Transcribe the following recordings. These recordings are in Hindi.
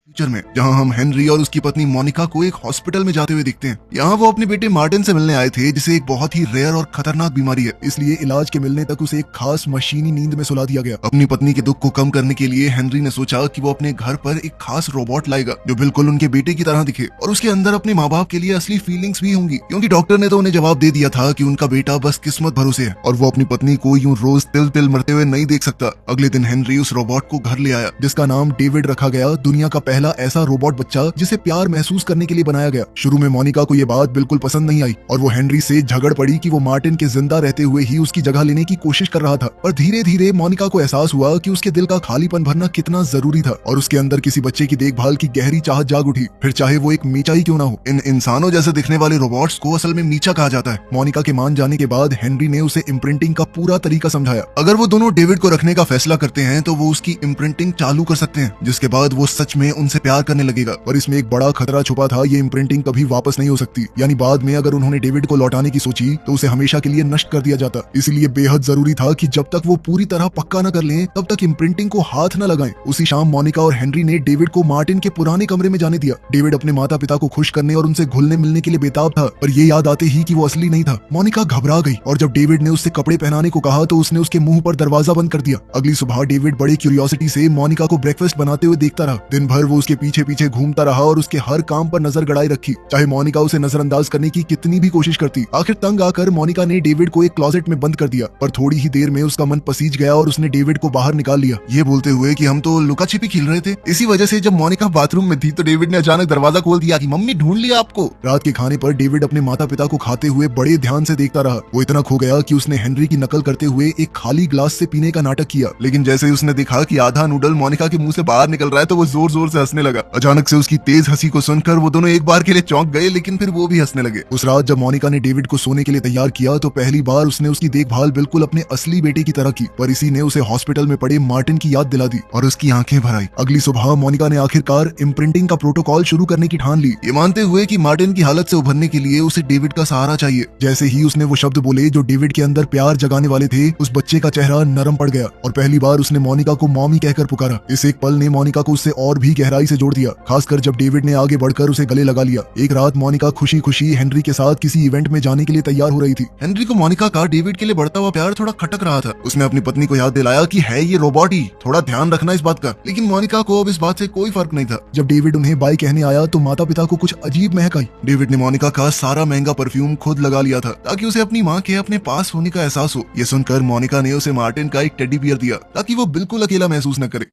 फ्यूचर में जहां हम हेनरी और उसकी पत्नी मोनिका को एक हॉस्पिटल में जाते हुए दिखते हैं। यहाँ वो अपने बेटे मार्टिन से मिलने आए थे, जिसे एक बहुत ही रेयर और खतरनाक बीमारी है, इसलिए इलाज के मिलने तक उसे एक खास मशीनी नींद में सुला दिया गया। अपनी पत्नी के दुख को कम करने के लिए हेनरी ने सोचा कि वो अपने घर पर एक खास रोबोट लाएगा जो बिल्कुल उनके बेटे की तरह दिखे और उसके अंदर अपने माँ बाप के लिए असली फीलिंग्स भी होंगी, क्योंकि डॉक्टर ने तो उन्हें जवाब दे दिया था कि उनका बेटा बस किस्मत भरोसे है और वो अपनी पत्नी को यूं रोज तिल तिल मरते हुए नहीं देख सकता। अगले दिन हेनरी उस रोबोट को घर ले आया, जिसका नाम डेविड रखा गया, दुनिया का पहला ऐसा रोबोट बच्चा जिसे प्यार महसूस करने के लिए बनाया गया। शुरू में मोनिका को यह बात बिल्कुल पसंद नहीं आई और वो हेनरी से झगड़ पड़ी कि वो मार्टिन के जिंदा रहते हुए ही उसकी जगह लेने की कोशिश कर रहा था। पर धीरे धीरे मोनिका को एहसास हुआ कि उसके दिल का खालीपन भरना कितना जरूरी था और उसके अंदर किसी बच्चे की देखभाल की गहरी चाहत जाग उठी, फिर चाहे वो एक मीचा ही क्यों ना हो। इन इंसानों जैसे दिखने वाले रोबोट्स को असल में मीचा कहा जाता है। मोनिका के मान जाने के बाद हेनरी ने उसे इम्प्रिंटिंग का पूरा तरीका समझाया। अगर वो दोनों डेविड को रखने का फैसला करते हैं तो वो उसकी इम्प्रिंटिंग चालू कर सकते हैं, जिसके बाद वो सच में उनसे प्यार करने लगेगा। पर इसमें एक बड़ा खतरा छुपा था, ये इम्प्रिंटिंग कभी वापस नहीं हो सकती, यानी बाद में अगर उन्होंने डेविड को लौटाने की सोची तो उसे हमेशा के लिए नष्ट कर दिया जाता। इसलिए बेहद जरूरी था कि जब तक वो पूरी तरह पक्का न कर लें तब तक इम्प्रिंटिंग को हाथ न लगाएं। उसी शाम मोनिका और हेनरी ने डेविड को मार्टिन के पुराने कमरे में जाने दिया। डेविड अपने माता पिता को खुश करने और उनसे घुलने मिलने के लिए बेताब था, पर ये याद आते ही कि वो असली नहीं था, मोनिका घबरा गई और जब डेविड ने उससे कपड़े पहनाने को कहा तो उसने उसके मुंह पर दरवाजा बंद कर दिया। अगली सुबह डेविड बड़ी क्यूरियोसिटी से मोनिका को ब्रेकफास्ट बनाते हुए देखता रहा। दिन भर वो उसके पीछे पीछे घूमता रहा और उसके हर काम पर नजर गड़ाए रखी, चाहे मोनिका उसे नजरअंदाज करने की कितनी भी कोशिश करती। आखिर तंग आकर मोनिका ने डेविड को एक क्लोजेट में बंद कर दिया, पर थोड़ी ही देर में उसका मन पसीज गया और उसने डेविड को बाहर निकाल लिया, ये बोलते हुए कि हम तो लुका छिपी खेल रहे थे। इसी वजह से जब मोनिका बाथरूम में थी तो डेविड ने अचानक दरवाजा खोल दिया कि मम्मी ढूंढ लिया आपको। रात के खाने पर डेविड अपने माता पिता को खाते हुए बड़े ध्यान से देखता रहा। वो इतना खो गया कि उसने हेनरी की नकल करते हुए एक खाली ग्लास से पीने का नाटक किया, लेकिन जैसे ही उसने देखा कि आधा नूडल मोनिका के मुंह से बाहर निकल रहा है तो वो जोर जोर से हंसने लगा। अचानक से उसकी तेज हंसी को सुनकर वो दोनों एक बार के लिए चौंक गए, लेकिन फिर वो भी हंसने लगे। उस रात जब मोनिका ने डेविड को सोने के लिए तैयार किया तो पहली बार उसने उसकी देखभाल बिल्कुल अपने असली बेटे की तरह की, पर इसी ने उसे हॉस्पिटल में पड़े मार्टिन की याद दिला दी और उसकी आंखें भर आई। अगली सुबह मोनिका ने आखिरकार इम्प्रिंटिंग का प्रोटोकॉल शुरू करने की ठान ली, ये मानते हुए कि मार्टिन की हालत से उभरने के लिए उसे डेविड का सहारा चाहिए। जैसे ही उसने वो शब्द बोले जो डेविड के अंदर प्यार जगाने वाले थे, उस बच्चे का चेहरा नरम पड़ गया और पहली बार उसने मोनिका को मॉमी कहकर पुकारा। इस एक पल ने मोनिका को उससे और भी गहराई से जोड़ दिया, खासकर जब डेविड ने आगे बढ़कर उसे गले लगा लिया। एक रात मोनिका खुशी खुशी हेनरी के साथ किसी इवेंट में जाने के लिए तैयार हो रही थी। हेनरी को मोनिका का डेविड के लिए बढ़ता हुआ प्यार थोड़ा खटक रहा था। उसने अपनी पत्नी को याद दिलाया कि है ये रोबोट ही, थोड़ा ध्यान रखना इस बात का, लेकिन मोनिका को अब इस बात से कोई फर्क नहीं था। जब डेविड उन्हें बाय कहने आया तो माता पिता को कुछ अजीब महक आई। डेविड ने मोनिका का सारा महंगा परफ्यूम खुद लगा लिया था ताकि उसे अपनी माँ के अपने पास होने का एहसास हो। ये सुनकर मोनिका ने उसे मार्टिन का एक टेडी बियर दिया ताकि वो बिल्कुल अकेला महसूस न करे।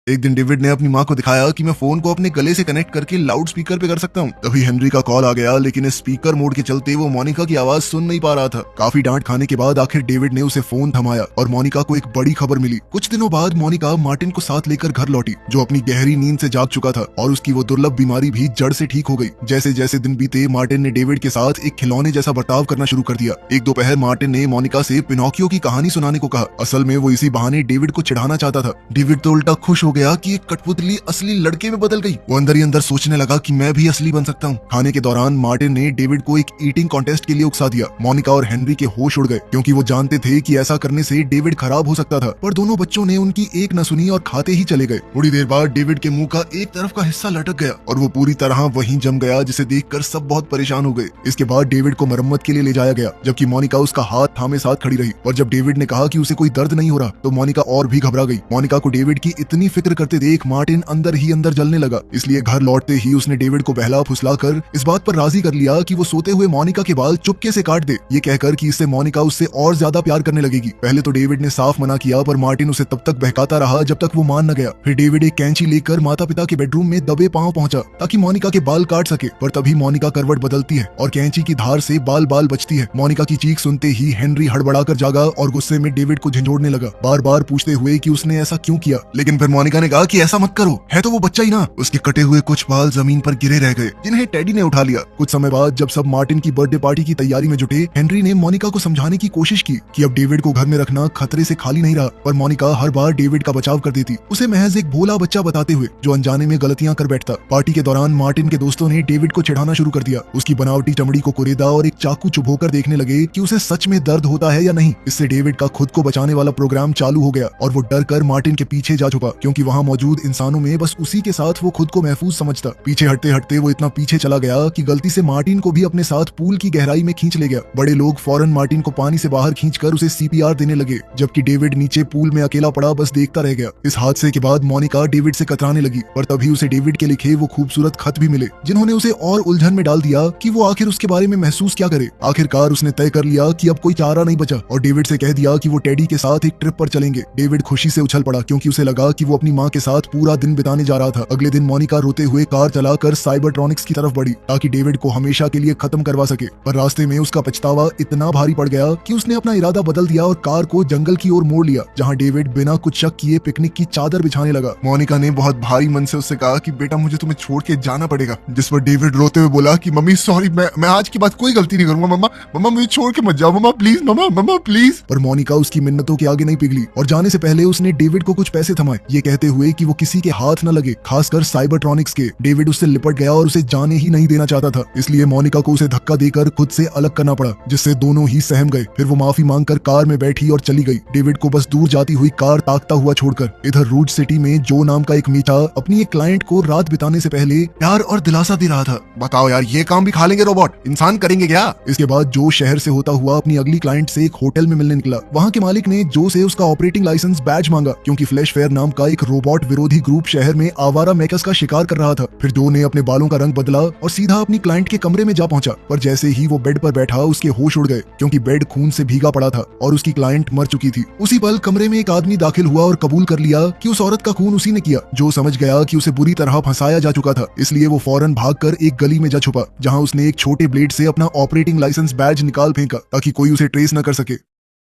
एक दिन डेविड ने अपनी माँ को दिखाया कि मैं फोन को अपने गले से कनेक्ट करके लाउड स्पीकर पे कर सकता हूँ। तभी हेनरी का कॉल आ गया, लेकिन इस स्पीकर मोड के चलते वो मोनिका की आवाज सुन नहीं पा रहा था। काफी डांट खाने के बाद आखिर डेविड ने उसे फोन थमाया और मोनिका को एक बड़ी खबर मिली। कुछ दिनों बाद मोनिका मार्टिन को साथ लेकर घर लौटी, जो अपनी गहरी नींद से जाग चुका था और उसकी वो दुर्लभ बीमारी भी जड़ से ठीक हो गई। जैसे जैसे दिन बीते मार्टिन ने डेविड के साथ एक खिलौने जैसा बर्ताव करना शुरू कर दिया। एक दोपहर मार्टिन ने मोनिका से पिनोकियो की कहानी सुनाने को कहा। असल में वो इसी बहाने डेविड को चिढ़ाना चाहता था। डेविड तो उल्टा खुश हो गया कि एक पुतली असली लड़के में बदल गई। वो अंदर ही अंदर सोचने लगा कि मैं भी असली बन सकता हूँ। खाने के दौरान मार्टिन ने डेविड को एक ईटिंग कॉन्टेस्ट के लिए उकसा दिया। मोनिका और हेनरी के होश उड़ गए, क्योंकि वो जानते थे कि ऐसा करने से डेविड खराब हो सकता था, पर दोनों बच्चों ने उनकी एक न सुनी और खाते ही चले गए। थोड़ी देर बाद डेविड के मुंह का एक तरफ का हिस्सा लटक गया और वो पूरी तरह वहीं जम गया, जिसे देखकर सब बहुत परेशान हो गए। इसके बाद डेविड को मरम्मत के लिए ले जाया गया, जबकि मोनिका उसका हाथ थामे साथ खड़ी रही। और जब डेविड ने कहा कि उसे कोई दर्द नहीं हो रहा तो मोनिका और भी घबरा गई। मोनिका को डेविड की इतनी फिक्र करते देख मार्टिन अंदर ही अंदर जलने लगा। इसलिए घर लौटते ही उसने डेविड को बहला फुसलाकर इस बात पर राजी कर लिया कि वो सोते हुए मोनिका के बाल चुपके से काट दे, ये कहकर कि इससे मोनिका उससे और ज्यादा प्यार करने लगेगी। पहले तो डेविड ने साफ मना किया, पर मार्टिन उसे तब तक बहकाता रहा जब तक वो मान न गया। फिर डेविड एक कैंची लेकर माता पिता के बेडरूम में दबे पांव पहुंचा ताकि मोनिका के बाल काट सके, पर तभी मोनिका करवट बदलती है और कैंची की धार से बाल बाल बचती है। मोनिका की चीख सुनते ही हेनरी हड़बड़ाकर जागा और गुस्से में डेविड को झंझोड़ने लगा, बार बार पूछते हुए कि उसने ऐसा क्यों किया। लेकिन फिर मोनिका ने कहा कि ऐसा मत करो, है तो वो बच्चा ही ना। उसके कटे हुए कुछ बाल जमीन पर गिरे रह गए, जिन्हें टेडी ने उठा लिया। कुछ समय बाद जब सब मार्टिन की बर्थडे पार्टी की तैयारी में जुटे, हेनरी ने मोनिका को समझाने की कोशिश की कि अब डेविड को घर में रखना खतरे से खाली नहीं रहा, पर मोनिका हर बार डेविड का बचाव कर देती, उसे महज एक भोला बच्चा बताते हुए जो अनजाने में गलतियां कर बैठता। पार्टी के दौरान मार्टिन के दोस्तों ने डेविड को चिढ़ाना शुरू कर दिया। उसकी बनावटी चमड़ी को कुरेदा और एक चाकू चुभोकर देखने लगे कि उसे सच में दर्द होता है या नहीं। इससे डेविड का खुद को बचाने वाला प्रोग्राम चालू हो गया और वो डर कर मार्टिन के पीछे जा छुपा, क्योंकि क्योंकि वहाँ मौजूद इंसानों में बस उसी के साथ वो खुद को महफूज समझता। पीछे हटते हटते वो इतना पीछे चला गया कि गलती से मार्टिन को भी अपने साथ पूल की गहराई में खींच ले गया। बड़े लोग फौरन मार्टिन को पानी से बाहर खींचकर उसे सीपीआर देने लगे, जबकि डेविड नीचे पूल में अकेला पड़ा बस देखता रह गया। इस हादसे के बाद मोनिका डेविड से कतराने लगी, पर तभी उसे डेविड के लिखे वो खूबसूरत खत भी मिले, जिन्होंने उसे और उलझन में डाल दिया कि वो आखिर उसके बारे में महसूस क्या करे। आखिरकार उसने तय कर लिया कि अब कोई चारा नहीं बचा और डेविड से कह दिया कि वो टेडी के साथ एक ट्रिप पर चलेंगे। डेविड खुशी से उछल पड़ा क्योंकि उसे लगा कि वो अपनी माँ के साथ पूरा दिन बिताने जा रहा था। अगले दिन मोनिका रोते हुए कार चलाकर साइबरट्रॉनिक्स की तरफ बढ़ी ताकि डेविड को हमेशा के लिए खत्म करवा सके, पर रास्ते में उसका पछतावा इतना भारी पड़ गया कि उसने अपना इरादा बदल दिया और कार को जंगल की ओर मोड़ लिया, जहाँ डेविड बिना कुछ शक किए पिकनिक की चादर बिछाने लगा। मोनिका ने बहुत भारी मन से उससे कहा कि बेटा मुझे तुम्हें छोड़ के जाना पड़ेगा, जिस पर डेविड रोते हुए बोला कि मम्मी सॉरी, मैं आज के बाद कोई गलती नहीं करूंगा। मम्मा मुझे छोड़ के मत जाओ, मम्मा प्लीज, मम्मा प्लीज। पर मोनिका उसकी मिन्नतों के आगे नहीं पिघली और जाने से पहले उसने डेविड को कुछ पैसे थमाए, ये कहते हुए कि वो किसी के हाथ न लगे, खासकर साइबरट्रॉनिक्स के। डेविड उससे लिपट गया और उसे जाने ही नहीं देना चाहता था, इसलिए मोनिका को उसे धक्का देकर खुद से अलग करना पड़ा, जिससे दोनों ही सहम गए। फिर वो माफी मांगकर कार में बैठी और चली गई, डेविड को बस दूर जाती हुई कार ताकता हुआ छोड़कर। इधर रूट सिटी में जो नाम का एक मीठा अपनी एक क्लाइंट को रात बिताने से पहले प्यार और दिलासा दे रहा था। बताओ यार, ये काम भी खा लेंगे रोबोट, इंसान करेंगे क्या? इसके बाद जो शहर से होता हुआ अपनी अगली क्लाइंट से एक होटल में मिलने निकला। वहाँ के मालिक ने जो से उसका ऑपरेटिंग लाइसेंस बैज मांगा, क्योंकि फ्लैश फेयर नाम का एक रोबोट विरोधी ग्रुप शहर में आवारा मेकर्स का शिकार कर रहा था। फिर जो ने अपने बालों का रंग बदला और सीधा अपनी क्लाइंट के कमरे में जा पहुंचा, पर जैसे ही वो बेड पर बैठा उसके होश उड़ गए, क्योंकि बेड खून से भीगा पड़ा था और उसकी क्लाइंट मर चुकी थी। उसी पल कमरे में एक आदमी दाखिल हुआ और कबूल कर लिया कि उस औरत का खून उसी ने किया। जो समझ गया कि उसे बुरी तरह फंसाया जा चुका था, इसलिए वो फौरन भागकर एक गली में जा छुपा, जहां उसने एक छोटे ब्लेड से अपना ऑपरेटिंग लाइसेंस बैज निकाल फेंका ताकि कोई उसे ट्रेस न कर सके।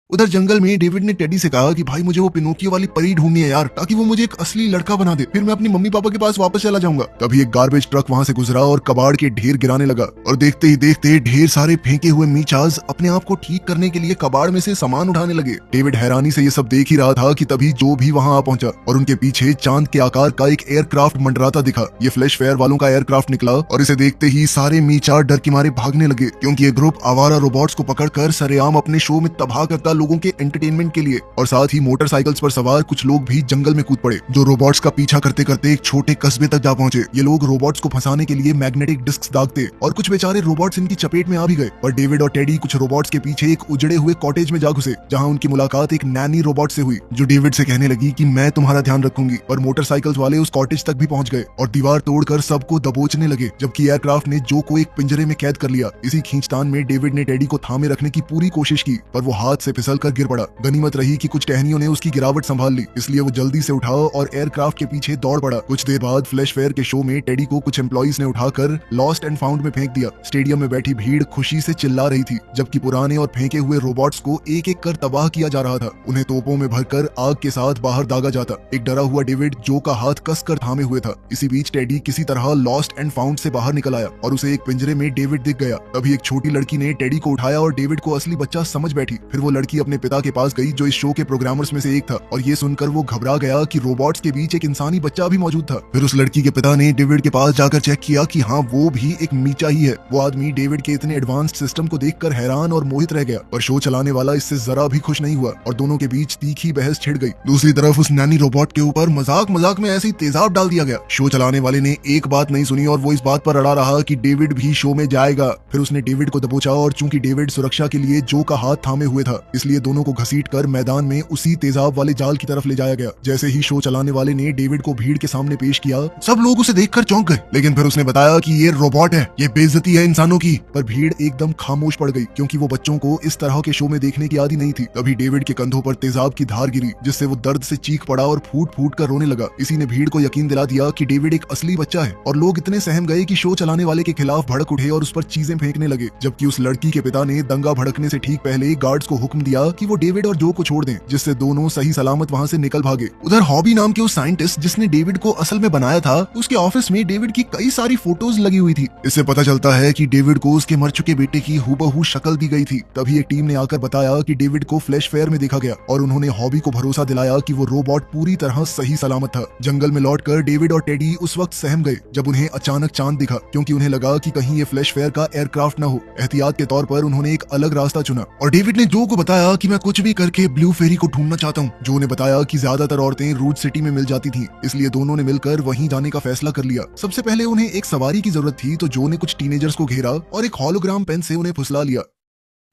उधर जंगल में डेविड ने टेडी से कहा कि भाई मुझे वो पिनोकियो वाली परी ढूंढनी है यार, ताकि वो मुझे एक असली लड़का बना दे, फिर मैं अपनी मम्मी पापा के पास वापस चला जाऊंगा। तभी एक गार्बेज ट्रक वहां से गुजरा और कबाड़ के ढेर गिराने लगा, और देखते ही देखते ढेर सारे फेंके हुए मीचाज अपने आप को ठीक करने के लिए कबाड़ में से सामान उठाने लगे। डेविड हैरानी से ये सब देख ही रहा था कि तभी जो भी वहां आ पहुंचा और उनके पीछे चांद के आकार का एक एयरक्राफ्ट मंडराता दिखा। ये फ्लैश फेयर वालों का एयरक्राफ्ट निकला और इसे देखते ही सारे मीचार डर के मारे भागने लगे, क्योंकि ये ग्रुप आवारा रोबोट्स को पकड़कर सरेआम अपने शो में तबाह करता लोगों के एंटरटेनमेंट के लिए। और साथ ही मोटरसाइकिल्स पर सवार कुछ लोग भी जंगल में कूद पड़े, जो रोबोट्स का पीछा करते करते एक छोटे कस्बे तक जा पहुंचे। ये लोग रोबोट्स को फंसाने के लिए मैग्नेटिक डिस्क दागते और कुछ बेचारे रोबोट्स इनकी चपेट में आ भी गए। पर डेविड और टेडी कुछ रोबोट्स के पीछे एक उजड़े हुए कॉटेज में जा घुसे, जहां उनकी मुलाकात एक नैनी रोबोट से हुई, जो डेविड से कहने लगी कि मैं तुम्हारा ध्यान रखूंगी। पर मोटरसाइकिल्स वाले उस कॉटेज तक भी पहुंच गए और दीवार तोड़कर सबको दबोचने लगे, जबकि एयरक्राफ्ट ने जो को एक पिंजरे में कैद कर लिया। इसी खींचतान में डेविड ने टेडी को थामे रखने की पूरी कोशिश की, पर वो हाथ से फिसल कर गिर पड़ा। गनीमत रही कि कुछ टहनियों ने उसकी गिरावट संभाल ली, इसलिए वो जल्दी से उठा और एयरक्राफ्ट के पीछे दौड़ पड़ा। कुछ देर बाद फ्लैश फेयर के शो में टेडी को कुछ एम्प्लॉइज ने उठाकर लॉस्ट एंड फाउंड में फेंक दिया। स्टेडियम में बैठी भीड़ खुशी से चिल्ला रही थी, जबकि पुराने और फेंके हुए रोबोट्स को एक एक कर तबाह किया जा रहा था। उन्हें तोपों में भरकर आग के साथ बाहर दागा जाता। एक डरा हुआ डेविड जो का हाथ कसकर थामे हुए था। इसी बीच टेडी किसी तरह लॉस्ट एंड फाउंड से बाहर निकल आया और उसे एक पिंजरे में डेविड दिख गया। तभी एक छोटी लड़की ने टेडी को उठाया और डेविड को असली बच्चा समझ बैठी। फिर वो लड़की अपने पिता के पास गई, जो इस शो के प्रोग्रामर्स में से एक था, और ये सुनकर वो घबरा गया कि रोबोट्स के बीच एक इंसानी बच्चा भी मौजूद था। फिर उस लड़की के पिता ने डेविड के पास जाकर चेक किया कि हाँ, वो भी एक मीचा ही है। वो आदमी डेविड के इतने एडवांस्ड सिस्टम को देखकर हैरान और मोहित रह गया, पर शो चलाने वाला इससे जरा भी खुश नहीं हुआ और दोनों के बीच तीखी बहस छिड़ गई। दूसरी तरफ उस नैनी रोबोट के ऊपर मजाक मजाक में ऐसे ही तेजाब डाल दिया गया। शो चलाने वाले ने एक बात नहीं सुनी और वो इस बात पर अड़ा रहा कि डेविड भी शो में जाएगा। फिर उसने डेविड को दबोचा और चूंकि डेविड सुरक्षा के लिए जो का हाथ थामे हुए था, इसलिए दोनों को घसीटकर मैदान में उसी तेजाब वाले जाल की तरफ ले जाया गया। जैसे ही शो चलाने वाले ने डेविड को भीड़ के सामने पेश किया, सब लोग उसे देखकर चौंक गए, लेकिन फिर उसने बताया कि ये रोबोट है, ये बेइज्जती है इंसानों की। पर भीड़ एकदम खामोश पड़ गई, क्योंकि वो बच्चों को इस तरह के शो में देखने की आदी नहीं थी। तभी डेविड के कंधों पर तेजाब की धार गिरी, जिससे वो दर्द से चीख पड़ा और फूट फूट कर रोने लगा। इसी ने भीड़ को यकीन दिला दिया कि डेविड एक असली बच्चा है, और लोग इतने सहम गए कि शो चलाने वाले के खिलाफ भड़क उठे और उस पर चीजें फेंकने लगे। जबकि उस लड़की के पिता ने दंगा भड़कने से ठीक पहले गार्ड्स को हुक्म दिया कि वो डेविड और जो को छोड़ दें, जिससे दोनों सही सलामत वहां से निकल भागे। उधर हॉबी नाम के उस साइंटिस्ट जिसने डेविड को असल में बनाया था, उसके ऑफिस में डेविड की कई सारी फोटोज लगी हुई थी। इससे पता चलता है कि डेविड को उसके मर चुके बेटे की हूबहू शक्ल दी गई थी। तभी एक टीम ने आकर बताया कि डेविड को फ्लैश फेयर में देखा गया, और उन्होंने हॉबी को भरोसा दिलाया कि वो रोबोट पूरी तरह सही सलामत था। जंगल में लौटकर डेविड और टेडी उस वक्त सहम गए जब उन्हें अचानक चांद दिखा, क्योंकि उन्हें लगा कि कहीं ये फ्लैश फेयर का एयरक्राफ्ट न हो। एहतियात के तौर पर उन्होंने एक अलग रास्ता चुना, और डेविड ने जो को बताया बताया कि मैं कुछ भी करके ब्लू फेरी को ढूंढना चाहता हूँ। जो ने बताया कि ज्यादातर औरतें रूट सिटी में मिल जाती थीं, इसलिए दोनों ने मिलकर वहीं जाने का फैसला कर लिया। सबसे पहले उन्हें एक सवारी की जरूरत थी, तो जो ने कुछ टीनेजर्स को घेरा और एक हॉलोग्राम पेन से उन्हें फुसला लिया,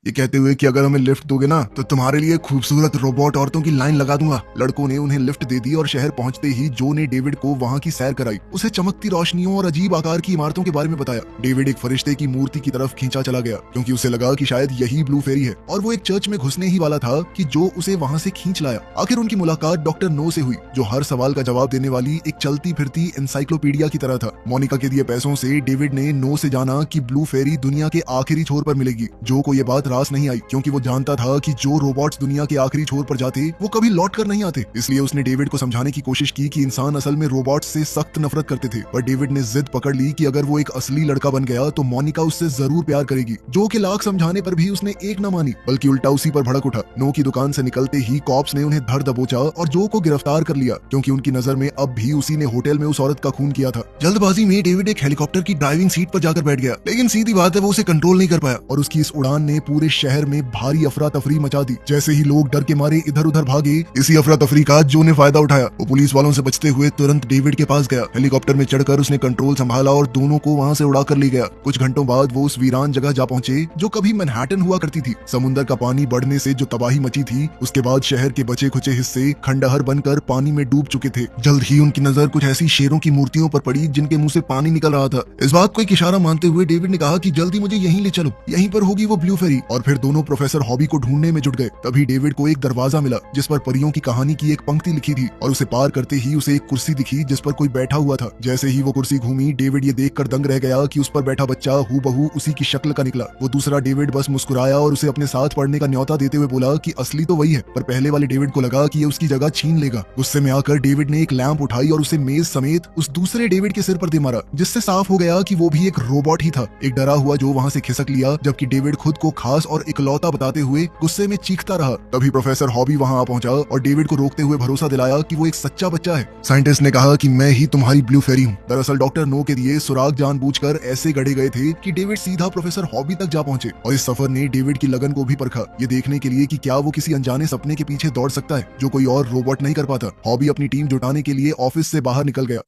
ये कहते हुए कि अगर हमें लिफ्ट दोगे ना तो तुम्हारे लिए खूबसूरत रोबोट औरतों की लाइन लगा दूंगा। लड़कों ने उन्हें लिफ्ट दे दी और शहर पहुंचते ही जो ने डेविड को वहां की सैर कराई। उसे चमकती रोशनियों और अजीब आकार की इमारतों के बारे में बताया। डेविड एक फरिश्ते की मूर्ति की तरफ खींचा चला गया, क्योंकि उसे लगा कि शायद यही ब्लू फेरी है, और वो एक चर्च में घुसने ही वाला था कि जो उसे वहां से खींच लाया। आखिर उनकी मुलाकात डॉक्टर नो से हुई, जो हर सवाल का जवाब देने वाली एक चलती फिरती एनसाइक्लोपीडिया की तरह था। मोनिका के दिए पैसों से डेविड ने नो से जाना कि ब्लू फेरी दुनिया के आखिरी छोर पर मिलेगी। जो को ये बात रास नहीं आई, क्योंकि वो जानता था कि जो रोबोट्स दुनिया के आखिरी छोर पर जाते वो कभी लौट कर नहीं आते। इसलिए उसने डेविड को समझाने की कोशिश की कि इंसान असल में रोबोट्स से सख्त नफरत करते थे। पर डेविड ने जिद पकड़ ली कि अगर वो एक असली लड़का बन गया तो मोनिका उससे जरूर प्यार करेगी। जो के लाख समझाने पर भी उसने एक न मानी, बल्कि उल्टा उसी पर भड़क उठा। नो की दुकान से निकलते ही कॉप्स ने उन्हें धर दबोचा और जो को गिरफ्तार कर लिया, क्योंकि उनकी नजर में अब भी उसी ने होटल में उस औरत का खून किया था। जल्दबाजी में डेविड एक हेलीकॉप्टर की ड्राइविंग सीट पर जाकर बैठ गया, लेकिन सीधी बात है वो उसे कंट्रोल नहीं कर पाया और उसकी इस उड़ान ने पूरे शहर में भारी अफरा तफरी मचा दी। जैसे ही लोग डर के मारे इधर उधर भागे, इसी अफरा तफरी का जो ने फायदा उठाया। वो पुलिस वालों से बचते हुए तुरंत डेविड के पास गया। हेलीकॉप्टर में चढ़कर उसने कंट्रोल संभाला और दोनों को वहां से उड़ा कर ले गया। कुछ घंटों बाद वो उस वीरान जगह जा पहुंचे जो कभी मैनहट्टन हुआ करती थी। समुद्र का पानी बढ़ने से जो तबाही मची थी, उसके बाद शहर के बचे खुचे हिस्से खंडहर बनकर पानी में डूब चुके थे। जल्द ही उनकी नजर कुछ ऐसी शेरों की मूर्तियों पर पड़ी जिनके मुंह से पानी निकल रहा था। इस बात को एक इशारा मानते हुए डेविड ने कहा कि जल्दी मुझे यहीं ले चलो, यहीं पर होगी वो ब्लू फेरी। और फिर दोनों प्रोफेसर हॉबी को ढूंढने में जुट गए। तभी डेविड को एक दरवाजा मिला जिस पर परियों की कहानी की एक पंक्ति लिखी थी, और उसे पार करते ही उसे एक कुर्सी दिखी जिस पर कोई बैठा हुआ था। जैसे ही वो कुर्सी घूमी, डेविड ये देखकर दंग रह गया कि उस पर बैठा बच्चा हूबहू उसी की शक्ल का निकला। वो दूसरा डेविड बस मुस्कुराया और उसे अपने साथ पढ़ने का न्योता देते हुए बोला कि असली तो वही है, पर पहले वाले डेविड को लगा कि ये उसकी जगह छीन लेगा। गुस्से में आकर डेविड ने एक लैंप उठाई और उसे मेज समेत उस दूसरे डेविड के सिर पर दे मारा, जिससे साफ हो गया कि वो भी एक रोबोट ही था। एक डरा हुआ जो वहां से खिसक लिया, जबकि डेविड खुद को खास और इकलौता बताते हुए गुस्से में चीखता रहा। तभी प्रोफेसर हॉबी वहां आ पहुंचा और डेविड को रोकते हुए भरोसा दिलाया कि वो एक सच्चा बच्चा है। साइंटिस्ट ने कहा कि मैं ही तुम्हारी ब्लू फेरी हूँ। दरअसल डॉक्टर नो के दिए सुराग जानबूझकर ऐसे गढ़े गए थे कि डेविड सीधा प्रोफेसर हॉबी तक जा पहुंचे, और इस सफर ने डेविड की लगन को भी परखा, ये देखने के लिए कि क्या वो किसी अनजाने सपने के पीछे दौड़ सकता है जो कोई और रोबोट नहीं कर पाता। हॉबी अपनी टीम जुटाने के लिए ऑफिस से बाहर निकल गया।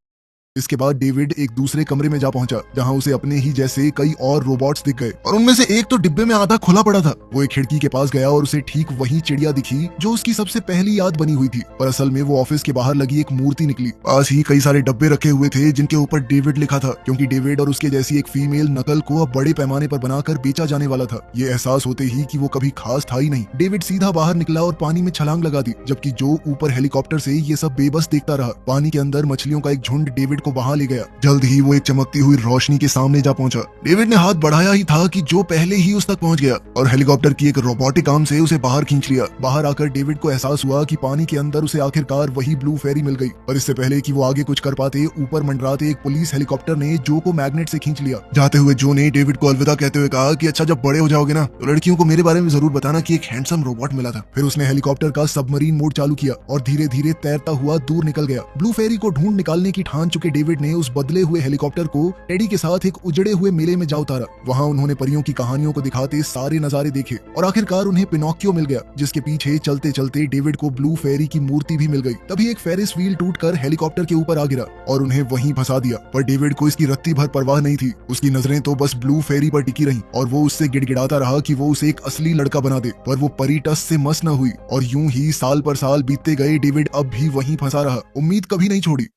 इसके बाद डेविड एक दूसरे कमरे में जा पहुंचा जहां उसे अपने ही जैसे कई और रोबोट्स दिख गए, और उनमें से एक तो डिब्बे में आधा खुला पड़ा था। वो एक खिड़की के पास गया और उसे ठीक वही चिड़िया दिखी जो उसकी सबसे पहली याद बनी हुई थी, पर असल में वो ऑफिस के बाहर लगी एक मूर्ति निकली। पास ही कई सारे डब्बे रखे हुए थे जिनके ऊपर डेविड लिखा था, क्योंकि डेविड और उसके जैसी एक फीमेल नकल को अब बड़े पैमाने पर बनाकर बेचा जाने वाला था। ये एहसास होते ही कि वो कभी खास था ही नहीं, डेविड सीधा बाहर निकला और पानी में छलांग लगा दी, जबकि जो ऊपर हेलीकॉप्टर से ये सब बेबस देखता रहा। पानी के अंदर मछलियों का एक झुंड डेविड को वहां ले गया। जल्द ही वो एक चमकती हुई रोशनी के सामने जा पहुंचा। डेविड ने हाथ बढ़ाया ही था कि जो पहले ही उस तक पहुंच गया और हेलीकॉप्टर की एक रोबोटिक आर्म से उसे बाहर खींच लिया। बाहर आकर डेविड को एहसास हुआ कि पानी के अंदर उसे आखिरकार वही ब्लू फेरी मिल गई, पर इससे पहले कि वो आगे कुछ कर पाते, ऊपर मंडराते एक पुलिस हेलीकॉप्टर ने जो को मैग्नेट से खींच लिया। जाते हुए जो ने डेविड को अलविदा कहते हुए कहा कि अच्छा, जब बड़े हो जाओगे ना तो लड़कियों को मेरे बारे में जरूर बताना कि एक हैंडसम रोबोट मिला था। फिर उसने हेलीकॉप्टर का सबमरीन मोड चालू किया और धीरे धीरे तैरता हुआ दूर निकल गया। ब्लू फेरी को ढूंढ निकालने की ठान चुके डेविड ने उस बदले हुए हेलीकॉप्टर को टेडी के साथ एक उजड़े हुए मेले में जा उतारा। वहां उन्होंने परियों की कहानियों को दिखाते सारे नजारे देखे और आखिरकार उन्हें पिनोकियो मिल गया, जिसके पीछे चलते चलते डेविड को ब्लू फेरी की मूर्ति भी मिल गई। तभी एक फेरिस व्हील टूटकर हेलीकॉप्टर के ऊपर आ गिरा और उन्हें वहीं फंसा दिया, पर डेविड को इसकी रत्ती भर परवाह नहीं थी। उसकी नजरें तो बस ब्लू फेरी पर टिकी रहीं और वो उससे गिड़गिड़ाता रहा कि वो उसे एक असली लड़का बना दे, पर वो परी टस से मस न हुई। और यूं ही साल पर साल बीतते गए, डेविड अब भी वहीं फंसा रहा, उम्मीद कभी नहीं छोड़ी।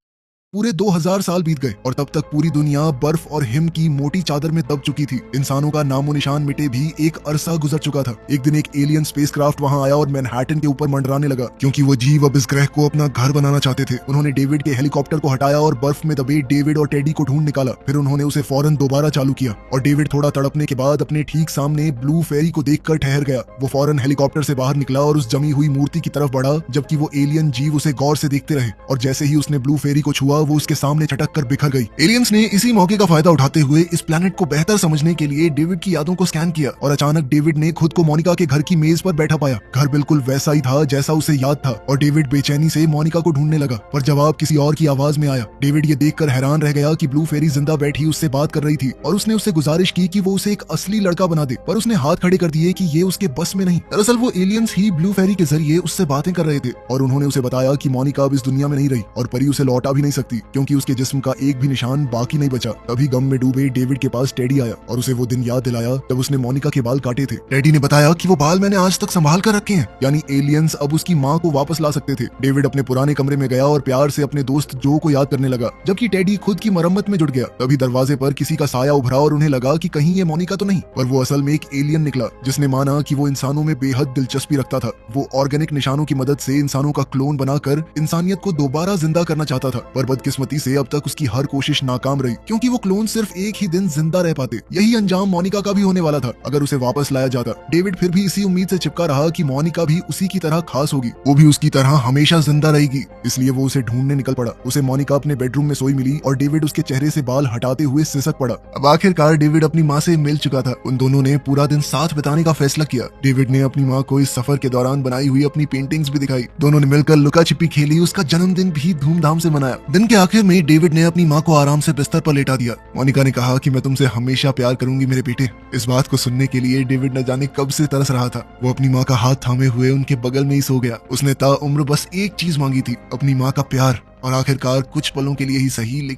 पूरे 2000 साल बीत गए और तब तक पूरी दुनिया बर्फ और हिम की मोटी चादर में दब चुकी थी। इंसानों का नामो निशान मिटे भी एक अरसा गुजर चुका था। एक दिन एक एलियन स्पेसक्राफ्ट वहां आया और मैनहट्टन के ऊपर मंडराने लगा, क्योंकि वो जीव अब इस ग्रह को अपना घर बनाना चाहते थे। उन्होंने डेविड के हेलीकॉप्टर को हटाया और बर्फ में दबे डेविड और टेडी को ढूंढ निकाला। फिर उन्होंने उसे फौरन दोबारा चालू किया और डेविड थोड़ा तड़पने के बाद अपने ठीक सामने ब्लू फेरी को देखकर ठहर गया। वो फौरन हेलीकॉप्टर से बाहर निकला और उस जमी हुई मूर्ति की तरफ बढ़ा, जबकि वो एलियन जीव उसे गौर से देखते रहे। और जैसे ही उसने ब्लू फेरी को छुआ, वो उसके सामने चटक कर बिखर गई। एलियंस ने इसी मौके का फायदा उठाते हुए इस प्लेनेट को बेहतर समझने के लिए डेविड की यादों को स्कैन किया और अचानक डेविड ने खुद को मोनिका के घर की मेज पर बैठा पाया। घर बिल्कुल वैसा ही था जैसा उसे याद था और डेविड बेचैनी से मोनिका को ढूंढने लगा, पर जवाब किसी और की आवाज में आया। डेविड ये देखकर हैरान रह गया कि ब्लू फेरी जिंदा बैठी उससे बात कर रही थी और उसने उससे गुजारिश की कि वो उसे एक असली लड़का बना दे, पर उसने हाथ खड़े कर दिए कि ये उसके बस में नहीं। दरअसल वो एलियंस ही ब्लू फेरी के जरिए उससे बातें कर रहे थे और उन्होंने उसे बताया कि मोनिका अब इस दुनिया में नहीं रही और परी उसे लौटा भी नहीं सकती क्योंकि उसके जिस्म का एक भी निशान बाकी नहीं बचा। तभी गम में डूबे डेविड के पास टेडी आया और उसे वो दिन याद दिलाया जब उसने मोनिका के बाल काटे थे। टेडी ने बताया कि वो बाल मैंने आज तक संभाल कर रखे हैं, यानी एलियंस अब उसकी माँ को वापस ला सकते थे। डेविड अपने पुराने कमरे में गया और प्यार से अपने दोस्त जो को याद करने लगा, जबकि टेडी खुद की मरम्मत में जुट गया। तभी दरवाजे पर किसी का साया उभरा और उन्हें लगा कि कहीं ये मोनिका तो नहीं, पर वो असल में एक एलियन निकला जिसने माना कि वो इंसानों में बेहद दिलचस्पी रखता था। वो ऑर्गेनिक निशानों की मदद से इंसानों का क्लोन बनाकर इंसानियत को दोबारा जिंदा करना चाहता था, पर बदकिस्मती से अब तक उसकी हर कोशिश नाकाम रही क्योंकि वो क्लोन सिर्फ एक ही दिन जिंदा रह पाते। यही अंजाम मोनिका का भी होने वाला था अगर उसे वापस लाया जाता। डेविड फिर भी इसी उम्मीद से चिपका रहा कि मोनिका भी उसी की तरह खास होगी, वो भी उसकी तरह हमेशा जिंदा रहेगी, इसलिए वो उसे ढूंढने निकल पड़ा। उसे मोनिका अपने बेडरूम में सोई मिली और डेविड उसके चेहरे से बाल हटाते हुए सिसक पड़ा। अब आखिरकार डेविड अपनी माँ से मिल चुका था। उन दोनों ने पूरा दिन साथ बिताने का फैसला किया। डेविड ने अपनी माँ को इस सफर के दौरान बनाई हुई अपनी पेंटिंग्स भी दिखाई। दोनों ने मिलकर लुका छिपी खेली, उसका जन्मदिन भी धूमधाम से मनाया। दिन के आखिर में डेविड ने अपनी माँ को आराम से बिस्तर पर लेटा दिया। मोनिका ने कहा कि मैं तुमसे हमेशा प्यार करूंगी मेरे बेटे। इस बात को सुनने के लिए डेविड न जाने कब से तरस रहा था। वो अपनी माँ का हाथ थामे हुए उनके बगल में ही सो गया। उसने ताउम्र बस एक चीज मांगी थी, अपनी माँ का प्यार, और आखिरकार कुछ पलों के लिए ही सही